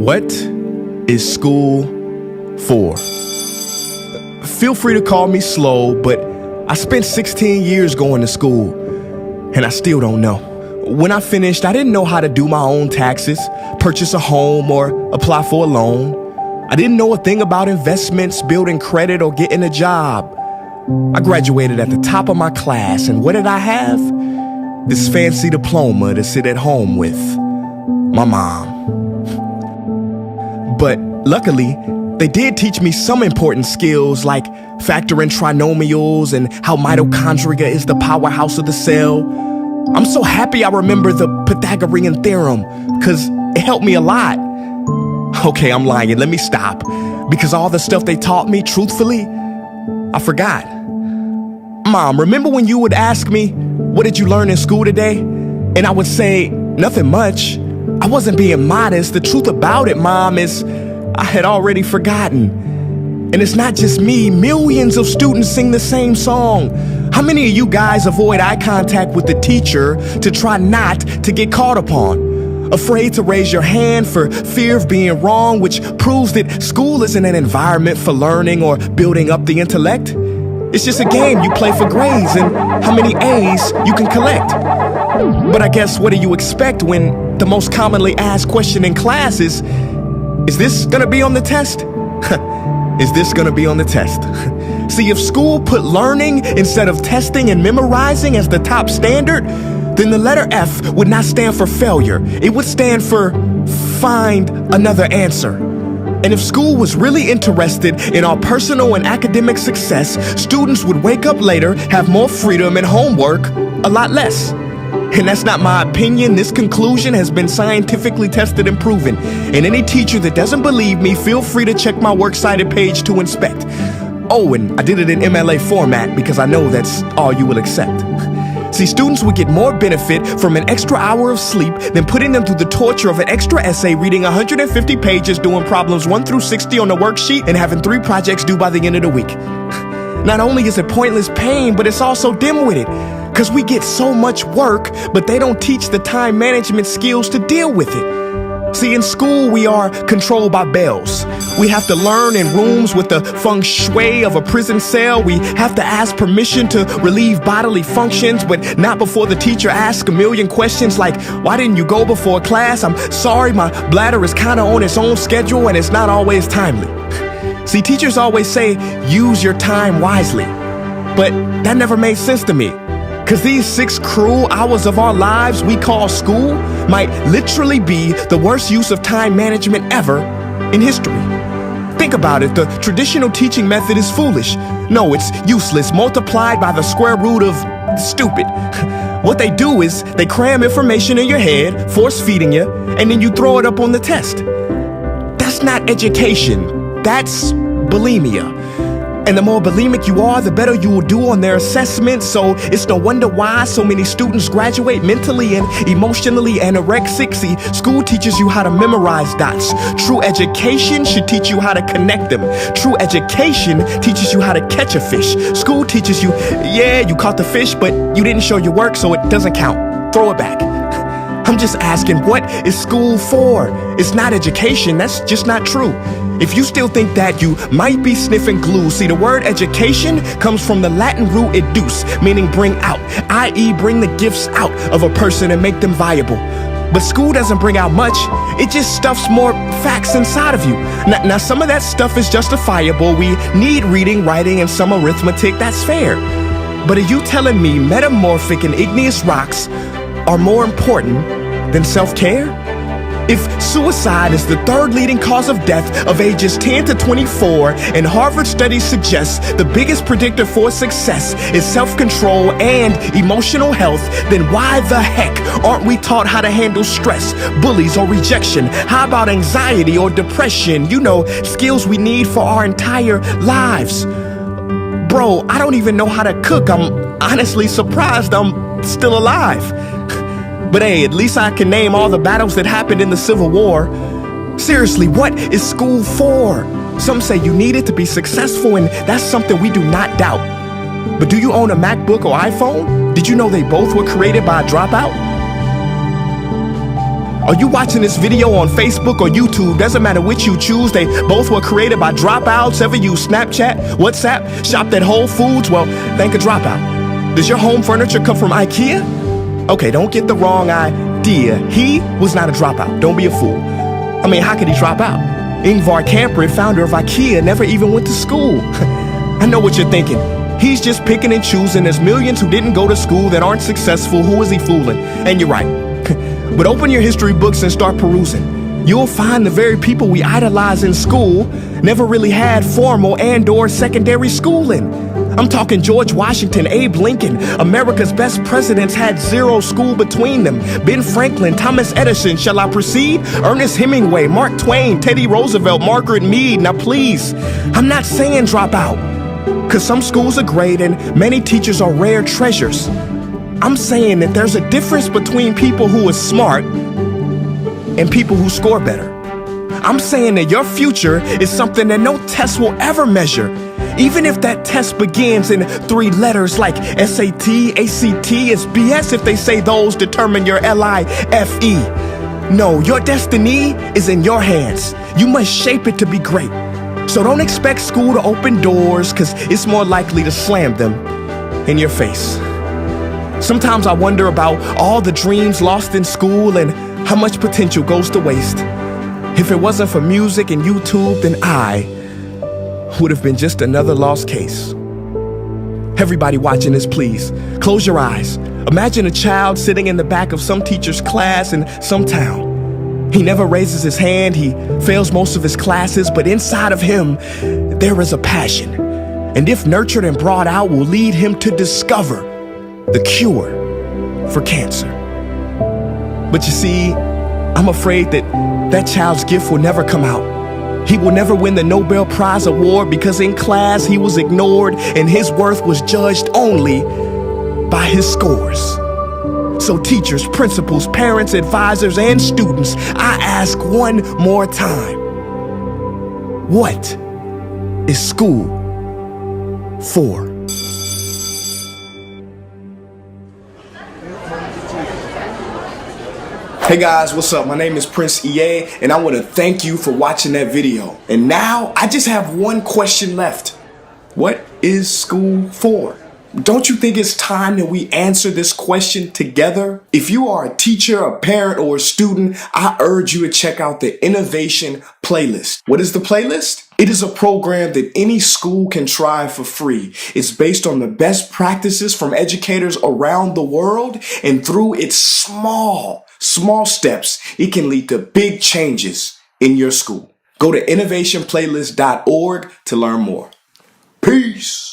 What is school for? Feel free to call me slow, but I spent 16 years going to school, and I still don't know. When I finished, I didn't know how to do my own taxes, purchase a home, or apply for a loan. I didn't know a thing about investments, building credit, or getting a job. I graduated at the top of my class, and what did I have? This fancy diploma to sit at home with my mom. But luckily, they did teach me some important skills like factoring trinomials and how mitochondria is the powerhouse of the cell. I'm so happy I remember the Pythagorean theorem, because it helped me a lot. Okay, I'm lying. Let me stop. Because all the stuff they taught me, truthfully, I forgot. Mom, remember when you would ask me, what did you learn in school today? And I would say, nothing much. I wasn't being modest. The truth about it, Mom, is I had already forgotten. And it's not just me. Millions of students sing the same song. How many of you guys avoid eye contact with the teacher to try not to get caught upon? Afraid to raise your hand for fear of being wrong, which proves that school isn't an environment for learning or building up the intellect. It's just a game you play for grades and how many A's you can collect. But I guess what do you expect when the most commonly asked question in class is this gonna be on the test? Is this gonna be on the test? See, if school put learning instead of testing and memorizing as the top standard, then the letter F would not stand for failure. It would stand for find another answer. And if school was really interested in our personal and academic success, students would wake up later, have more freedom, and homework a lot less. And that's not my opinion. This conclusion has been scientifically tested and proven. And any teacher that doesn't believe me, feel free to check my works cited page to inspect. Oh, and I did it in MLA format because I know that's all you will accept. See, students would get more benefit from an extra hour of sleep than putting them through the torture of an extra essay, reading 150 pages, doing problems 1 through 60 on the worksheet, and having 3 projects due by the end of the week. Not only is it pointless pain, but it's also dim-witted, because we get so much work, but they don't teach the time management skills to deal with it. See, in school, we are controlled by bells. We have to learn in rooms with the feng shui of a prison cell. We have to ask permission to relieve bodily functions, but not before the teacher asks a million questions like, why didn't you go before class? I'm sorry, my bladder is kind of on its own schedule and it's not always timely. See, teachers always say, use your time wisely. But that never made sense to me. Because these 6 cruel hours of our lives we call school might literally be the worst use of time management ever in history. Think about it. The traditional teaching method is foolish. No, it's useless, multiplied by the square root of stupid. What they do is they cram information in your head, force feeding you, and then you throw it up on the test. That's not education. That's bulimia. And the more bulimic you are, the better you will do on their assessments. So it's no wonder why so many students graduate mentally and emotionally anorexic. See, school teaches you how to memorize dots. True education should teach you how to connect them. True education teaches you how to catch a fish. School teaches you, yeah, you caught the fish, but you didn't show your work, so it doesn't count. Throw it back. I'm just asking, what is school for? It's not education. That's just not true. If you still think that, you might be sniffing glue. See, the word education comes from the Latin root educe, meaning bring out, i.e. bring the gifts out of a person and make them viable. But school doesn't bring out much. It just stuffs more facts inside of you. Now, some of that stuff is justifiable. We need reading, writing, and some arithmetic. That's fair. But are you telling me metamorphic and igneous rocks are more important than self-care? If suicide is the 3rd leading cause of death of ages 10 to 24, and Harvard studies suggest the biggest predictor for success is self-control and emotional health, then why the heck aren't we taught how to handle stress, bullies, or rejection? How about anxiety or depression? You know, skills we need for our entire lives. Bro, I don't even know how to cook. I'm honestly surprised I'm still alive. But hey, at least I can name all the battles that happened in the Civil War. Seriously, what is school for? Some say you need it to be successful, and that's something we do not doubt. But do you own a MacBook or iPhone? Did you know they both were created by a dropout? Are you watching this video on Facebook or YouTube? Doesn't matter which you choose. They both were created by dropouts. Ever use Snapchat, WhatsApp, shopped at Whole Foods? Well, thank a dropout. Does your home furniture come from IKEA? Okay, don't get the wrong idea. He was not a dropout. Don't be a fool. I mean, how could he drop out? Ingvar Kamprad, founder of IKEA, never even went to school. I know what you're thinking. He's just picking and choosing. There's millions who didn't go to school that aren't successful. Who is he fooling? And you're right. But open your history books and start perusing. You'll find the very people we idolize in school never really had formal and/or secondary schooling. I'm talking George Washington, Abe Lincoln. America's best presidents had zero school between them. Ben Franklin, Thomas Edison, shall I proceed? Ernest Hemingway, Mark Twain, Teddy Roosevelt, Margaret Mead. Now please, I'm not saying drop out, because some schools are great and many teachers are rare treasures. I'm saying that there's a difference between people who are smart and people who score better. I'm saying that your future is something that no test will ever measure. Even if that test begins in 3 letters like SAT, ACT, it's BS if they say those determine your LIFE. No, your destiny is in your hands. You must shape it to be great. So don't expect school to open doors, because it's more likely to slam them in your face. Sometimes I wonder about all the dreams lost in school and how much potential goes to waste. If it wasn't for music and YouTube, then I would have been just another lost case. Everybody watching this, please, close your eyes. Imagine a child sitting in the back of some teacher's class in some town. He never raises his hand, he fails most of his classes, but inside of him, there is a passion. And if nurtured and brought out, will lead him to discover the cure for cancer. But you see, I'm afraid that that child's gift will never come out. He will never win the Nobel Prize award because in class he was ignored and his worth was judged only by his scores. So teachers, principals, parents, advisors, and students, I ask one more time, what is school for? Hey guys, what's up? My name is Prince EA, and I want to thank you for watching that video. And now I just have one question left. What is school for? Don't you think it's time that we answer this question together? If you are a teacher, a parent, or a student, I urge you to check out the Innovation Playlist. What is the playlist? It is a program that any school can try for free. It's based on the best practices from educators around the world, and through its small steps, it can lead to big changes in your school. Go to innovationplaylist.org to learn more. Peace.